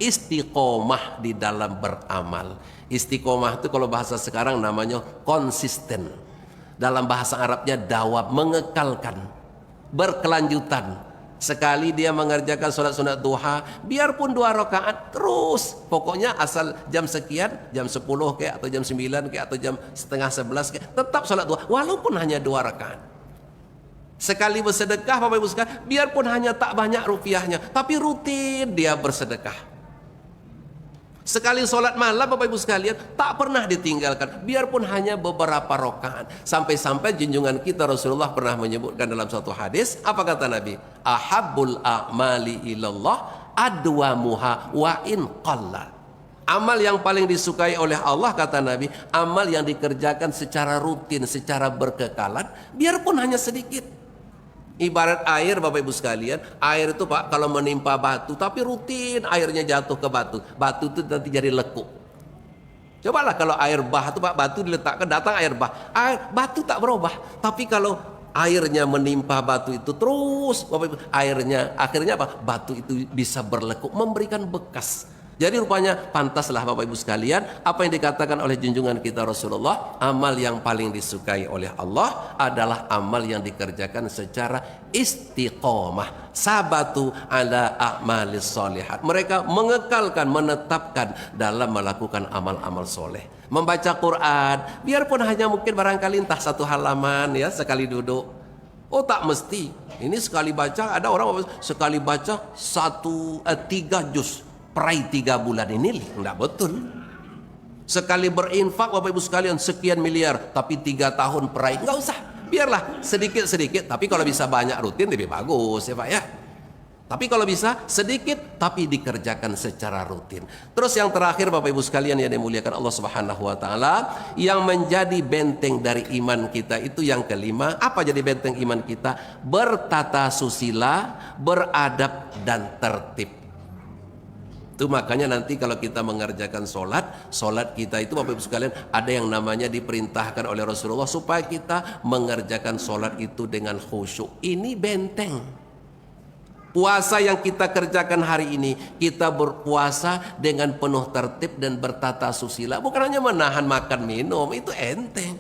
istiqomah di dalam beramal. Istiqomah itu kalau bahasa sekarang namanya konsisten. Dalam bahasa Arabnya dawam, mengekalkan, berkelanjutan. Sekali dia mengerjakan sholat sunat duha, biarpun 2 rakaat terus, pokoknya asal jam sekian, jam 10 kayak, atau jam 9 kayak, atau jam setengah 11 kayak, tetap sholat duha walaupun hanya 2 rakaat. Sekali bersedekah Bapak Ibu sekalian, biarpun hanya tak banyak rupiahnya, tapi rutin dia bersedekah. Sekali sholat malam Bapak Ibu sekalian, tak pernah ditinggalkan, biarpun hanya beberapa rakaat. Sampai-sampai junjungan kita Rasulullah pernah menyebutkan dalam suatu hadis, apa kata Nabi? Ahabbul a'mali ilallah adwamuha wa in qalla. Amal yang paling disukai oleh Allah, kata Nabi, amal yang dikerjakan secara rutin, secara berkekalan, biarpun hanya sedikit. Ibarat air Bapak Ibu sekalian, air itu Pak kalau menimpa batu tapi rutin airnya jatuh ke batu, batu itu nanti jadi lekuk. Cobalah kalau air bah itu Pak, batu diletakkan datang air bah, batu tak berubah. Tapi kalau airnya menimpa batu itu terus Bapak Ibu, airnya akhirnya apa? Batu itu bisa berlekuk, memberikan bekas. Jadi rupanya pantaslah Bapak Ibu sekalian apa yang dikatakan oleh junjungan kita Rasulullah, amal yang paling disukai oleh Allah adalah amal yang dikerjakan secara istiqomah, sabatu ala a'malis solihat. Mereka mengekalkan, menetapkan dalam melakukan amal-amal soleh. Membaca Quran, biarpun hanya mungkin barangkali entah 1 halaman ya, sekali duduk. Oh tak mesti, ini sekali baca, ada orang sekali baca 3 juz, perai 3 bulan, ini enggak betul. Sekali berinfak Bapak Ibu sekalian sekian miliar, tapi 3 tahun perai, enggak usah, biarlah sedikit-sedikit. Tapi kalau bisa banyak rutin lebih bagus ya Pak ya. Tapi kalau bisa sedikit tapi dikerjakan secara rutin. Terus yang terakhir Bapak Ibu sekalian yang dimuliakan Allah Subhanahu wa taala, yang menjadi benteng dari iman kita itu yang kelima. Apa jadi benteng iman kita? Bertata susila, beradab dan tertib. Itu makanya nanti kalau kita mengerjakan sholat kita itu Bapak Ibu sekalian ada yang namanya diperintahkan oleh Rasulullah supaya kita mengerjakan sholat itu dengan khusyuk. Ini benteng. Puasa yang kita kerjakan hari ini, kita berpuasa dengan penuh tertib dan bertata susila. Bukan hanya menahan makan minum, itu enteng.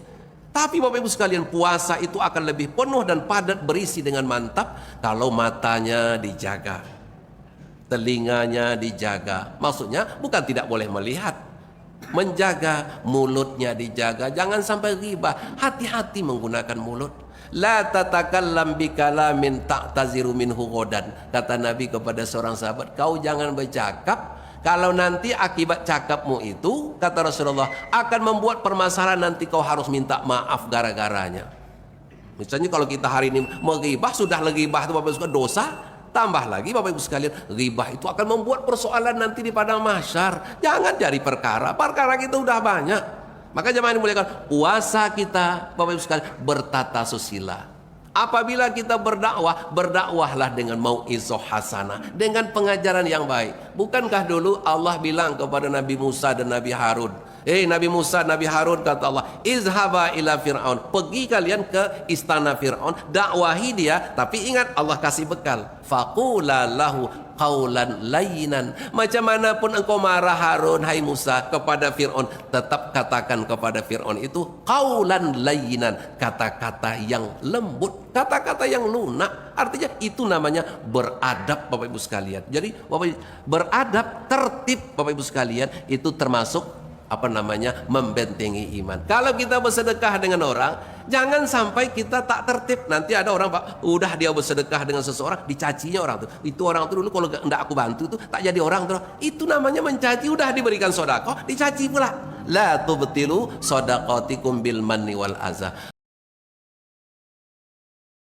Tapi Bapak Ibu sekalian, puasa itu akan lebih penuh dan padat berisi dengan mantap kalau matanya dijaga, telinganya dijaga. Maksudnya bukan tidak boleh melihat, menjaga mulutnya dijaga, jangan sampai ghibah. Hati-hati menggunakan mulut. La tatakallam bikalamin ta'taziru minhu ghadan. Kata Nabi kepada seorang sahabat, kau jangan bercakap kalau nanti akibat cakapmu itu, kata Rasulullah, akan membuat permasalahan, nanti kau harus minta maaf gara-garanya. Misalnya kalau kita hari ini menghibah, sudah legibah itu Bapak Ibu sekalian dosa. Tambah lagi Bapak Ibu sekalian, ghibah itu akan membuat persoalan nanti di padang mahsyar. Jangan jadi perkara kita udah banyak. Maka jemaah dimuliakan, puasa kita Bapak Ibu sekalian bertata susila. Apabila kita berdakwah, berdakwahlah dengan mau'izah hasanah, dengan pengajaran yang baik. Bukankah dulu Allah bilang kepada Nabi Musa dan Nabi Harun, Nabi Musa, Nabi Harun, kata Allah, izhaba ila Fir'aun, pergi kalian ke istana Fir'aun, dakwahi dia, tapi ingat Allah kasih bekal, faqula lahu qaulan layyinan. Macam manapun engkau marah Harun, hai Musa, kepada Fir'aun, tetap katakan kepada Fir'aun itu qaulan layyinan, kata-kata yang lembut, kata-kata yang lunak. Artinya itu namanya beradab Bapak Ibu sekalian. Jadi beradab, tertib Bapak Ibu sekalian, itu termasuk membentengi iman. Kalau kita bersedekah dengan orang, jangan sampai kita tak tertib. Nanti ada orang Pak, udah dia bersedekah dengan seseorang, dicacinya orang tuh. Itu orang tuh dulu kalau enggak aku bantu tuh tak jadi orang tuh. Itu namanya mencaci. Udah diberikan sedekah, dicaci pula. La tubtilu shadaqatikum bil manni wal azah.